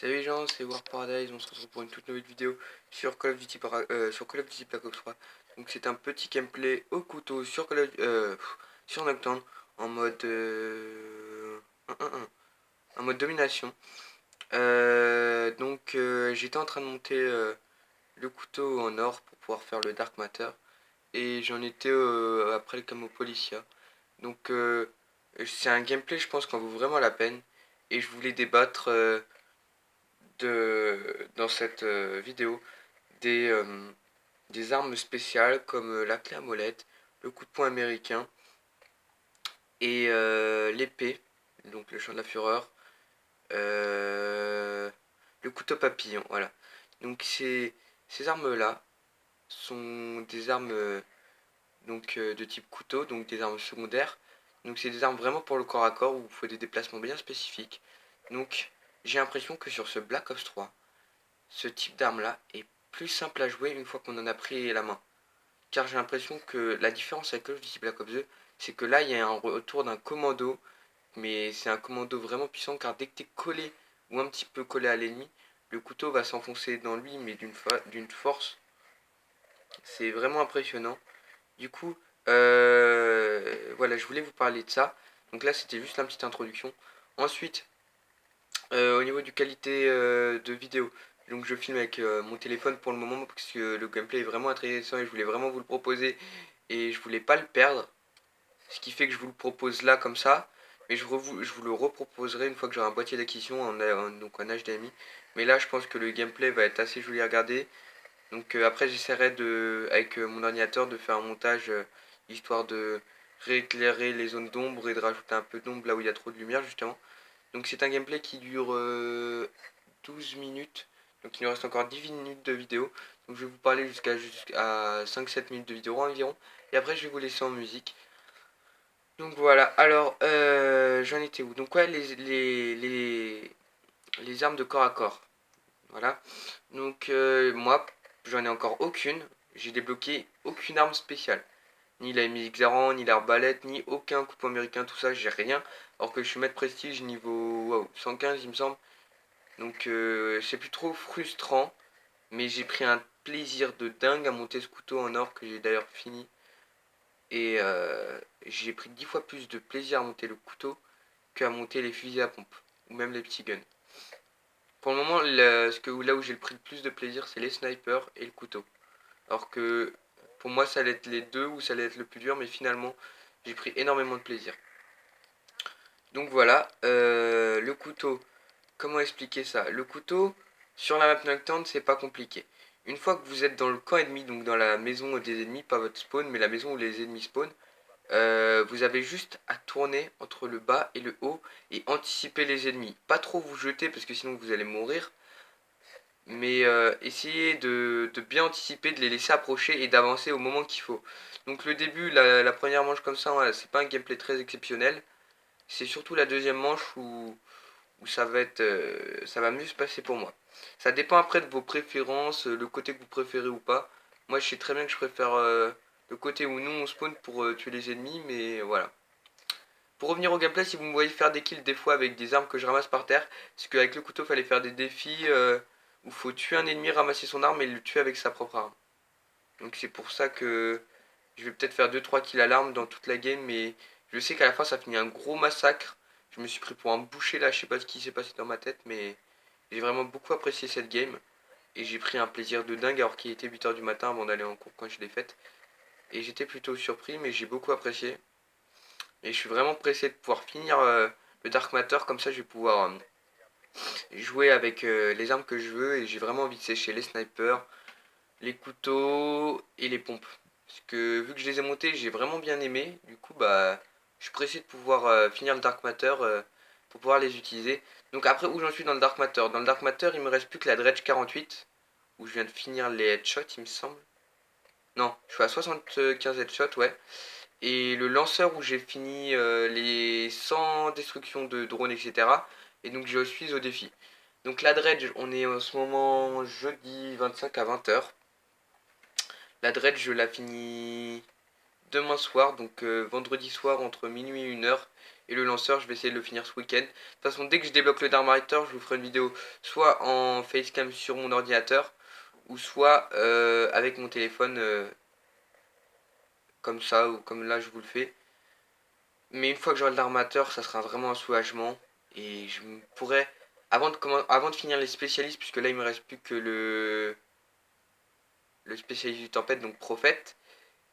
Salut les gens, c'est War Paradise, on se retrouve pour une toute nouvelle vidéo sur Call of Duty, sur Call of Duty Black Ops 3. Donc c'est un petit gameplay au couteau sur sur Nocturne en mode en mode domination. J'étais en train de monter le couteau en or pour pouvoir faire le Dark Matter et j'en étais après le camo Policia. Donc c'est un gameplay je pense qui en vaut vraiment la peine et je voulais débattre dans cette vidéo des, euh, des armes spéciales comme la clé à molette, le coup de poing américain et l'épée, donc le chant de la fureur, euh, le couteau papillon, voilà. Donc ces armes-là sont des armes de type couteau, donc des armes secondaires. Donc c'est des armes vraiment pour le corps à corps où il faut des déplacements bien spécifiques. Donc j'ai l'impression que sur ce Black Ops 3, ce type d'arme-là est plus simple à jouer une fois qu'on en a pris la main. Car j'ai l'impression que la différence avec Call of Duty Black Ops 2, c'est que là, il y a un retour d'un commando, mais c'est un commando vraiment puissant car dès que tu es collé ou un petit peu collé à l'ennemi, le couteau va s'enfoncer dans lui, mais d'une force. C'est vraiment impressionnant. Du coup, voilà, je voulais vous parler de ça. Donc là, c'était juste la petite introduction. Ensuite, au niveau du qualité de vidéo, donc je filme avec mon téléphone pour le moment parce que le gameplay est vraiment intéressant et je voulais vraiment vous le proposer et je voulais pas le perdre. Ce qui fait que je vous le propose là comme ça. Mais je vous le reproposerai une fois que j'aurai un boîtier d'acquisition donc en HDMI. Mais là je pense que le gameplay va être assez joli à regarder. Donc après j'essaierai avec mon ordinateur de faire un montage histoire de rééclairer les zones d'ombre et de rajouter un peu d'ombre là où il y a trop de lumière justement. Donc c'est un gameplay qui dure 12 minutes. Donc il nous reste encore 10 minutes de vidéo. Donc je vais vous parler jusqu'à 5-7 minutes de vidéo environ. Et après je vais vous laisser en musique. Donc voilà, alors j'en étais où? Donc ouais, les armes de corps à corps. Voilà. Donc moi, j'en ai encore aucune. J'ai débloqué aucune arme spéciale. Ni la MX-0, ni l'arbalète, ni aucun coup de poing américain, tout ça, j'ai rien. Alors que je suis maître prestige niveau 115 il me semble. Donc c'est plus trop frustrant. Mais j'ai pris un plaisir de dingue à monter ce couteau en or que j'ai d'ailleurs fini. Et j'ai pris 10 fois plus de plaisir à monter le couteau qu'à monter les fusils à pompe. Ou même les petits guns. Pour le moment, là où j'ai pris le plus de plaisir, c'est les snipers et le couteau. Alors que pour moi, ça allait être les deux ou ça allait être le plus dur. Mais finalement, j'ai pris énormément de plaisir. Donc voilà, le couteau. Comment expliquer ça? Le couteau, sur la map Nocturne, c'est pas compliqué. Une fois que vous êtes dans le camp ennemi, donc dans la maison des ennemis, pas votre spawn, mais la maison où les ennemis spawnent, vous avez juste à tourner entre le bas et le haut et anticiper les ennemis. Pas trop vous jeter parce que sinon vous allez mourir, mais essayez de bien anticiper, de les laisser approcher et d'avancer au moment qu'il faut. Donc le début, la première manche comme ça, ouais, c'est pas un gameplay très exceptionnel. C'est surtout la deuxième manche où ça va mieux se passer pour moi. Ça dépend après de vos préférences, le côté que vous préférez ou pas. Moi, je sais très bien que je préfère le côté où nous on spawn pour tuer les ennemis, mais voilà. Pour revenir au gameplay, si vous me voyez faire des kills des fois avec des armes que je ramasse par terre, c'est qu'avec le couteau, il fallait faire des défis où il faut tuer un ennemi, ramasser son arme et le tuer avec sa propre arme. Donc c'est pour ça que je vais peut-être faire 2-3 kills à l'arme dans toute la game, mais je sais qu'à la fin ça finit un gros massacre. Je me suis pris pour un boucher là, je sais pas ce qui s'est passé dans ma tête, mais j'ai vraiment beaucoup apprécié cette game. Et j'ai pris un plaisir de dingue alors qu'il était 8 h du matin avant d'aller en cours quand je l'ai faite. Et j'étais plutôt surpris, mais j'ai beaucoup apprécié. Et je suis vraiment pressé de pouvoir finir le Dark Matter, comme ça je vais pouvoir jouer avec les armes que je veux. Et j'ai vraiment envie de sécher les snipers, les couteaux et les pompes. Parce que vu que je les ai montés, j'ai vraiment bien aimé. Du coup, bah, je suis pressé de pouvoir finir le Dark Matter pour pouvoir les utiliser. Donc après, où j'en suis dans le Dark Matter? Dans le Dark Matter, il me reste plus que la Dredge 48, où je viens de finir les headshots, il me semble. Non, je suis à 75 headshots, ouais. Et le lanceur où j'ai fini les 100 destructions de drones, etc. Et donc je suis au défi. Donc la Dredge, on est en ce moment jeudi 25 à 20 h. La Dredge, je la finis demain soir, donc vendredi soir entre minuit et 1 h. Et le lanceur, je vais essayer de le finir ce week-end. De toute façon, dès que je débloque le Dharma, je vous ferai une vidéo soit en facecam sur mon ordinateur, ou soit avec mon téléphone, comme ça, ou comme là je vous le fais. Mais une fois que j'aurai le Dharmateur, ça sera vraiment un soulagement. Et je pourrais, avant de finir les spécialistes, puisque là il me reste plus que le spécialiste du tempête, donc prophète,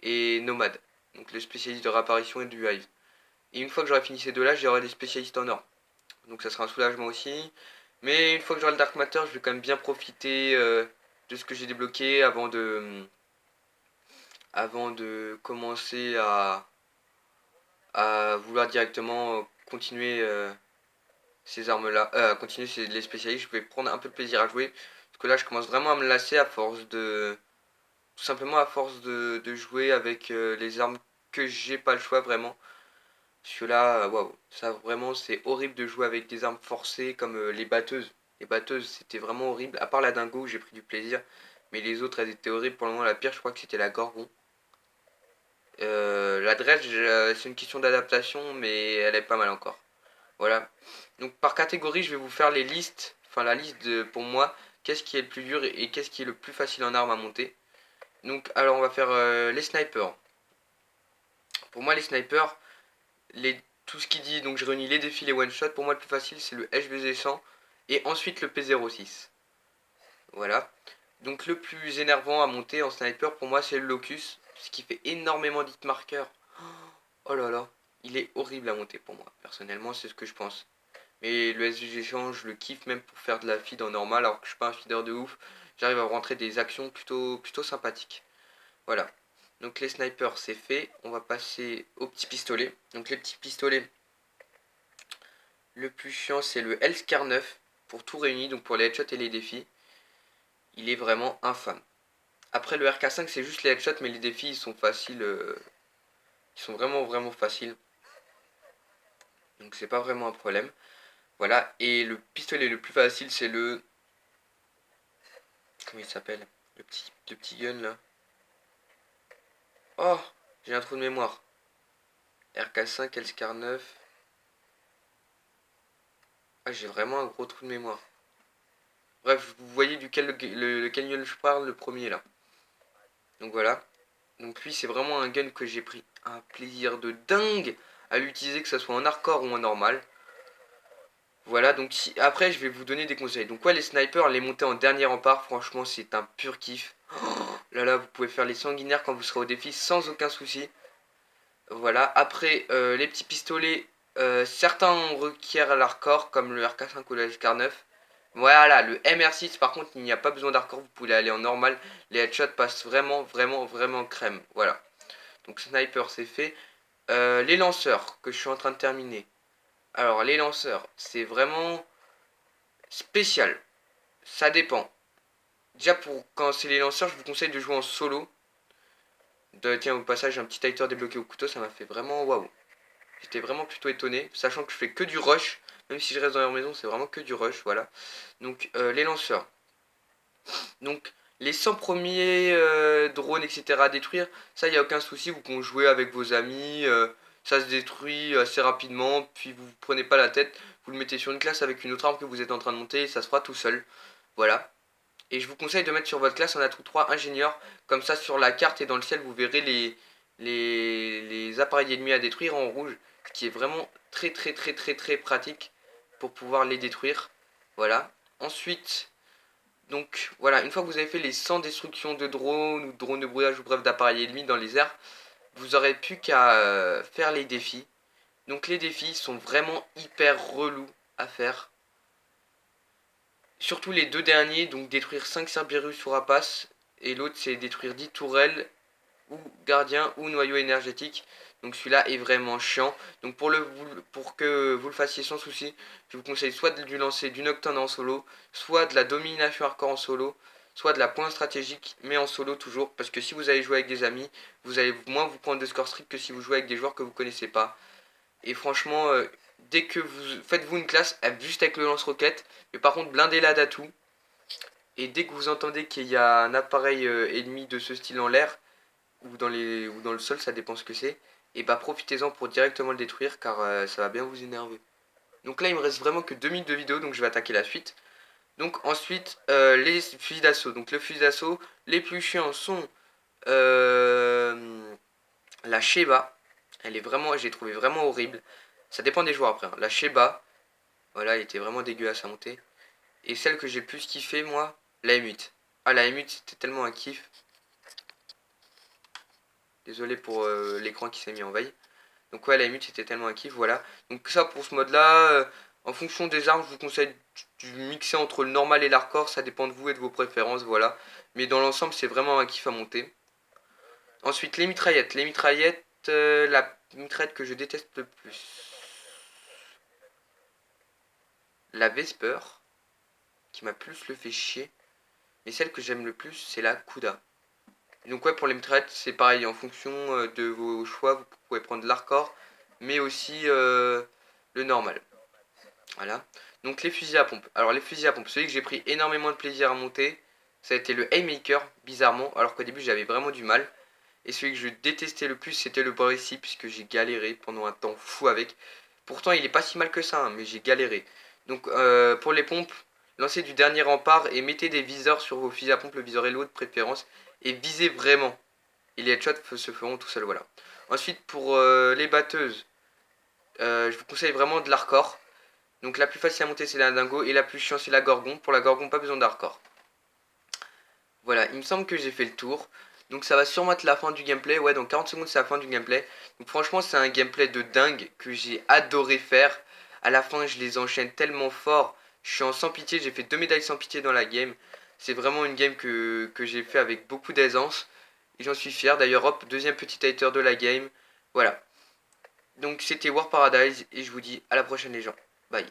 et nomade. Donc le spécialiste de réapparition et du hive. Et une fois que j'aurai fini ces deux-là, j'aurai des spécialistes en or. Donc ça sera un soulagement aussi. Mais une fois que j'aurai le Dark Matter, je vais quand même bien profiter de ce que j'ai débloqué avant de commencer à vouloir directement continuer ces armes-là. Continuer les spécialistes. Je vais prendre un peu de plaisir à jouer. Parce que là, je commence vraiment à me lasser à force de... Tout simplement à force de jouer avec les armes que j'ai pas le choix vraiment. Parce que là, waouh, ça vraiment c'est horrible de jouer avec des armes forcées comme les batteuses. Les batteuses c'était vraiment horrible. À part la dingo où j'ai pris du plaisir. Mais les autres elles étaient horribles. Pour le moment la pire je crois que c'était la gorgon. La dredge c'est une question d'adaptation mais elle est pas mal encore. Voilà. Donc par catégorie je vais vous faire les listes. Enfin la liste de, pour moi. Qu'est-ce qui est le plus dur et qu'est-ce qui est le plus facile en armes à monter. Donc alors on va faire les snipers. Pour moi les snipers. Tout ce qui dit, donc je réunis les défis, les one-shot. Pour moi, le plus facile, c'est le HBZ100 et ensuite le P06. Voilà. Donc le plus énervant à monter en sniper, pour moi, c'est le Locus, ce qui fait énormément d'hit marqueurs. Oh là là, il est horrible à monter pour moi. Personnellement, c'est ce que je pense. Mais le SVG100, je le kiffe même pour faire de la feed en normal, alors que je suis pas un feeder de ouf. J'arrive à rentrer des actions plutôt sympathiques. Voilà. Donc les snipers, c'est fait. On va passer aux petits pistolets. Donc les petits pistolets, le plus chiant, c'est le Hellscar 9 pour tout réuni, donc pour les headshots et les défis. Il est vraiment infâme. Après, le RK5, c'est juste les headshots, mais les défis, ils sont faciles. Ils sont vraiment faciles. Donc, c'est pas vraiment un problème. Voilà. Et le pistolet le plus facile, c'est le. Comment il s'appelle le petit gun là. Oh, j'ai un trou de mémoire. RK5, Hellscar 9. Ah, j'ai vraiment un gros trou de mémoire. Bref, vous voyez lequel gun je parle, le premier là. Donc voilà. Donc lui c'est vraiment un gun que j'ai pris un plaisir de dingue à l'utiliser, que ce soit en hardcore ou en normal. Voilà, donc après je vais vous donner des conseils. Donc ouais, les snipers, les monter en dernier rempart, franchement c'est un pur kiff. Oh, là là, vous pouvez faire les sanguinaires quand vous serez au défi sans aucun souci. Voilà, après les petits pistolets, certains requièrent l'hardcore comme le RK5 ou le SK9. Voilà, le MR6 par contre il n'y a pas besoin d'hardcore, vous pouvez aller en normal. Les headshots passent vraiment crème. Voilà. Donc sniper c'est fait. Les lanceurs que je suis en train de terminer. Alors les lanceurs c'est vraiment spécial. Ça dépend. Déjà pour quand c'est les lanceurs je vous conseille de jouer en solo. Tiens au passage j'ai un petit hider débloqué au couteau, ça m'a fait vraiment waouh. J'étais vraiment plutôt étonné, sachant que je fais que du rush. Même si je reste dans leur maison c'est vraiment que du rush. Voilà. Donc les lanceurs. Donc les 100 premiers drones, etc. à détruire, ça, il n'y a aucun souci. Vous pouvez jouer avec vos amis. Ça se détruit assez rapidement. Puis vous ne prenez pas la tête. Vous le mettez sur une classe avec une autre arme que vous êtes en train de monter. Et ça se fera tout seul. Voilà. Et je vous conseille de mettre sur votre classe un atout 3 ingénieur. Comme ça, sur la carte et dans le ciel, vous verrez les appareils ennemis à détruire en rouge. Ce qui est vraiment très pratique pour pouvoir les détruire. Voilà. Ensuite, donc voilà, une fois que vous avez fait les 100 destructions de drones ou de drones de brouillage ou bref d'appareils ennemis dans les airs, vous aurez plus qu'à faire les défis. Donc les défis sont vraiment hyper relous à faire. Surtout les deux derniers, donc détruire 5 Cerberus ou rapaces, et l'autre c'est détruire 10 tourelles ou gardiens ou noyaux énergétiques. Donc celui-là est vraiment chiant. Donc pour que vous le fassiez sans souci, je vous conseille soit du lancer du Nocturne en solo, soit de la domination hardcore en solo, soit de la pointe stratégique mais en solo toujours. Parce que si vous allez jouer avec des amis, vous allez moins vous prendre de score strict que si vous jouez avec des joueurs que vous connaissez pas. Et franchement, dès que vous faites-vous une classe, juste avec le lance-roquette, mais par contre blindez-la d'atout. Et dès que vous entendez qu'il y a un appareil ennemi de ce style en l'air, ou dans le sol, ça dépend ce que c'est, et bah profitez-en pour directement le détruire car ça va bien vous énerver. Donc là il me reste vraiment que 2 minutes de vidéo, donc je vais attaquer la suite. Donc ensuite les fusils d'assaut. Donc le fusil d'assaut, les plus chiants sont la Sheba. Elle est vraiment, j'ai trouvé vraiment horrible. Ça dépend des joueurs après, hein. La Sheba, voilà, elle était vraiment dégueulasse à monter. Et celle que j'ai plus kiffé moi, la M8. Ah la M8 c'était tellement un kiff. Désolé pour l'écran qui s'est mis en veille. Donc ouais, la M8 c'était tellement un kiff, voilà. Donc ça pour ce mode là, en fonction des armes, je vous conseille de mixer entre le normal et l'hardcore, ça dépend de vous et de vos préférences, voilà. Mais dans l'ensemble c'est vraiment un kiff à monter. Ensuite les mitraillettes. Les mitraillettes, la mitraillette que je déteste le plus. La Vesper, qui m'a plus le fait chier. Mais celle que j'aime le plus c'est la Kuda. Donc ouais pour les mitraillettes c'est pareil, en fonction de vos choix, vous pouvez prendre l'hardcore, mais aussi le normal. Voilà. Donc les fusils à pompe. Alors les fusils à pompe, celui que j'ai pris énormément de plaisir à monter, ça a été le Haymaker, bizarrement, alors qu'au début j'avais vraiment du mal. Et celui que je détestais le plus, c'était le Bracy, puisque j'ai galéré pendant un temps fou avec. Pourtant il est pas si mal que ça, hein, mais j'ai galéré. Donc pour les pompes, lancez du dernier rempart et mettez des viseurs sur vos fusils à pompe, le viseur Elo de préférence, et visez vraiment. Et les headshots se feront tout seuls, voilà. Ensuite pour les batteuses, je vous conseille vraiment de l'hardcore. Donc la plus facile à monter c'est la dingo et la plus chiante c'est la gorgon. Pour la gorgon pas besoin d'hardcore. Voilà, il me semble que j'ai fait le tour. Donc ça va sûrement être la fin du gameplay. Ouais, donc 40 secondes c'est la fin du gameplay. Donc franchement c'est un gameplay de dingue que j'ai adoré faire. À la fin je les enchaîne tellement fort. Je suis en sans pitié, j'ai fait 2 médailles sans pitié dans la game. C'est vraiment une game que j'ai fait avec beaucoup d'aisance. Et j'en suis fier. D'ailleurs hop, deuxième petit hater de la game. Voilà. Donc c'était War Paradise et je vous dis à la prochaine les gens. Bye.